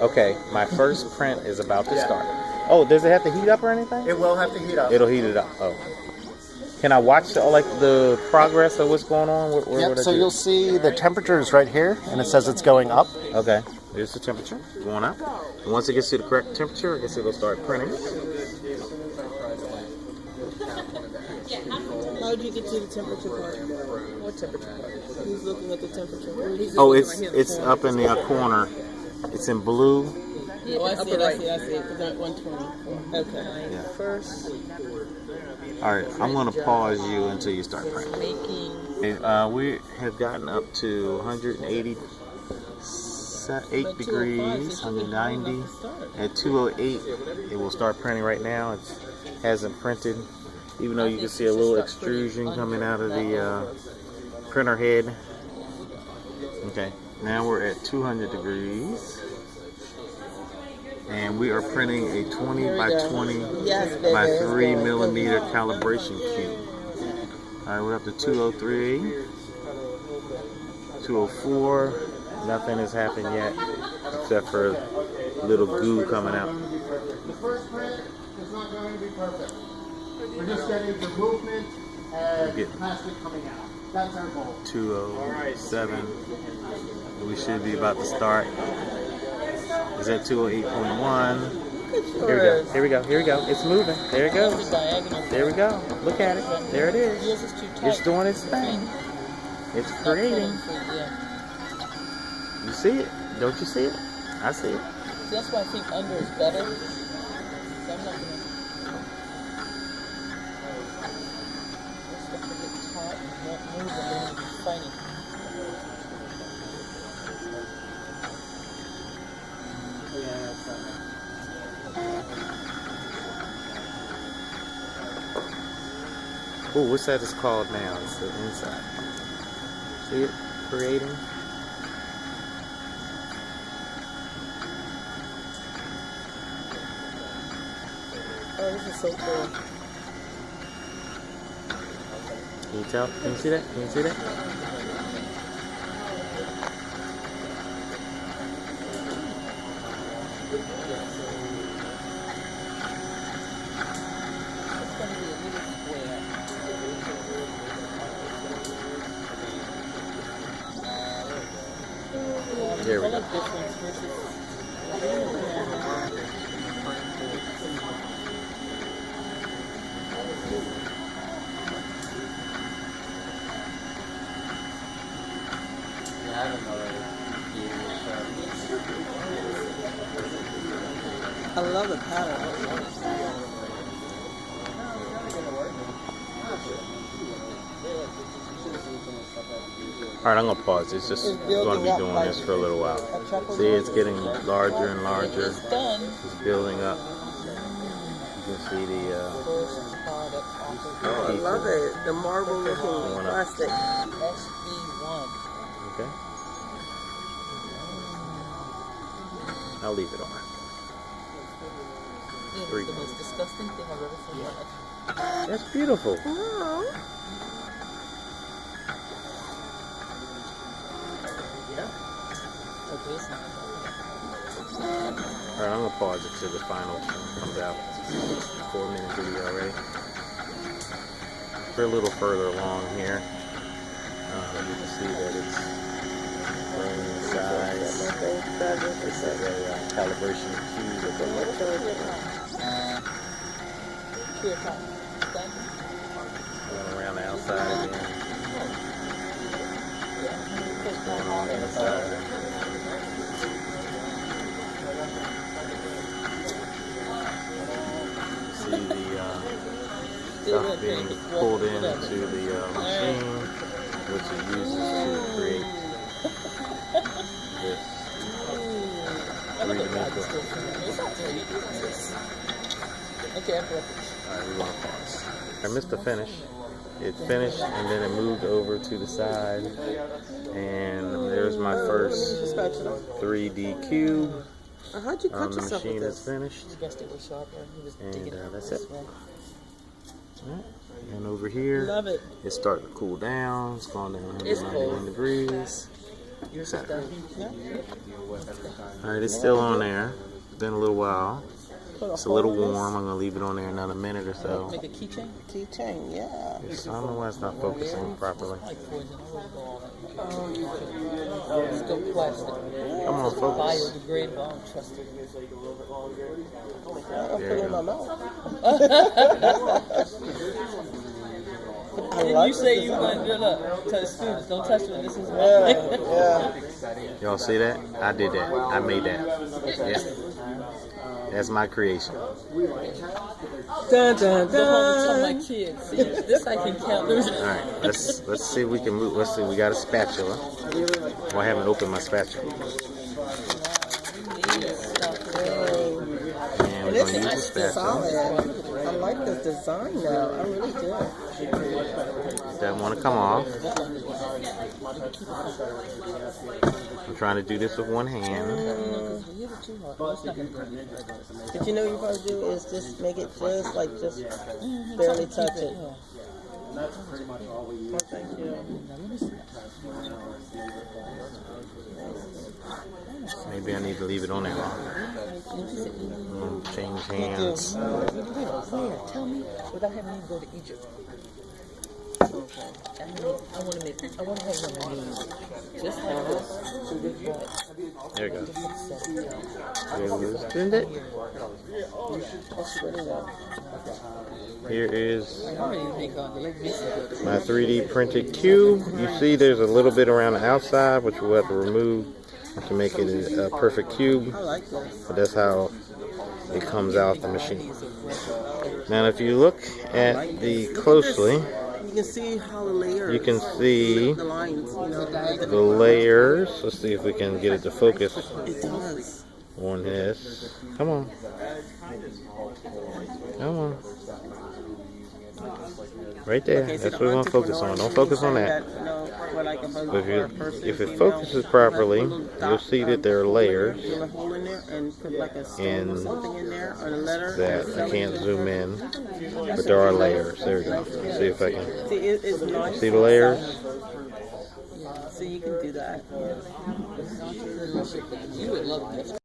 Okay, my first print is about to start. Oh, does it have to heat up or anything? It will have to heat up. It'll heat it up. Oh. Can I watch like the progress of what's going on? Yep, so you'll see the temperature is right here, and it says it's going up. Okay, here's the temperature going up. And once it gets to the correct temperature, I guess it'll start printing. How did you get to the temperature part? What temperature part? He's looking at the temperature. Oh, it's up in the corner. It's in blue. Oh, I see it. Because I'm at 120. Okay. Yeah. First. All right, I'm going to pause you until you start printing. We have gotten up to 188 degrees, 190. At 208, it will start printing right now. It hasn't printed, even though you can see a little extrusion coming out of the printer head. Okay, now we're at 200 degrees. And we are printing a 20 by 20 by 3 millimeter calibration cube. All right, we're up to 203, 204. Nothing has happened yet except for a little goo coming out. The first print is not going to be perfect. We're just getting the movement and plastic coming out. That's our goal. 207. We should be about to start. Is at 208.1. Here we go. It's moving. There it goes. There we go. Look at it. There it is. It's doing its thing. It's creating. You see it? Don't you see it? I see it. That's why I think under is better. I'm not gonna. Let's get taut and not move and then you can find it. Oh, what's that is called now? It's the inside. See it? Creating. Oh, this is so cool. Can you tell? Can you see that? Can you see that? There we go. I love the pattern. All right, I'm gonna pause. It's just going to be doing this for a little while. See, it's getting larger and larger. It's building up. You can see the. Oh, I love it. The marble looking plastic. SB1. Okay. I'll leave it on. It's the most disgusting thing I've ever seen in my life. That's beautiful. Oh. Alright, I'm gonna pause it till the final comes out. 4-minute video already. We're a little further along here. You can see that it's growing in size. This is a calibration cube of the going around the outside again. Going on the inside. See the stuff being pulled into the machine, which it uses to create this three-dimensional. Okay, alright, we want to pause. I missed the finish. It finished and then it moved over to the side, and there's my first 3D cube. How'd you cut the yourself machine with is finished, and that's it. Right. And over here, Love it. it's starting to cool down. It's gone down 191 degrees. Yours is done. Yeah. Alright, it's still on there. It's been a little while. It's a little warm. I'm going to leave it on there another minute or so. Make a keychain? Keychain, yeah. I don't know why it's not focusing properly. Let's go plastic. Come on, focus. Biodegradable, I don't trust it. I'll put it in my mouth. Didn't you say you went to the students, don't touch it, this is mine. Yeah. Y'all see that? I did that. I made that. Yeah. That's my creation. Dun, dun, dun. Tell my kids, see, this I can count. Alright, let's see if we can move. Let's see, we got a spatula. Well, I haven't opened my spatula. And we're going to use the spatula. I like this design now. I really do. Doesn't want to come off. I'm trying to do this with one hand. But you know what you're supposed to do is just make it just barely touch it. That's pretty much all we use. Well, thank you. Maybe I need to leave it on there longer. Change hands. Tell me without having to go to Egypt. Okay. I want to have one of these. Just like this. There you go. Isn't it? Here is my 3D printed cube. You see there's a little bit around the outside, which we'll have to remove to make it a perfect cube. I like this. But that's how it comes out the machine. Now if you look at the closely, you can see how the layers. You can see the lines, the layers. Let's see if we can get it to focus It does. on this. Come on. Come on. Right there. Okay, so That's what we want to focus on. Don't focus on that. But if it focuses properly, you'll see that there are layers. And that I can't zoom in, but there are layers. There we go. See if I can. See the layers? So you can do that. You would love this.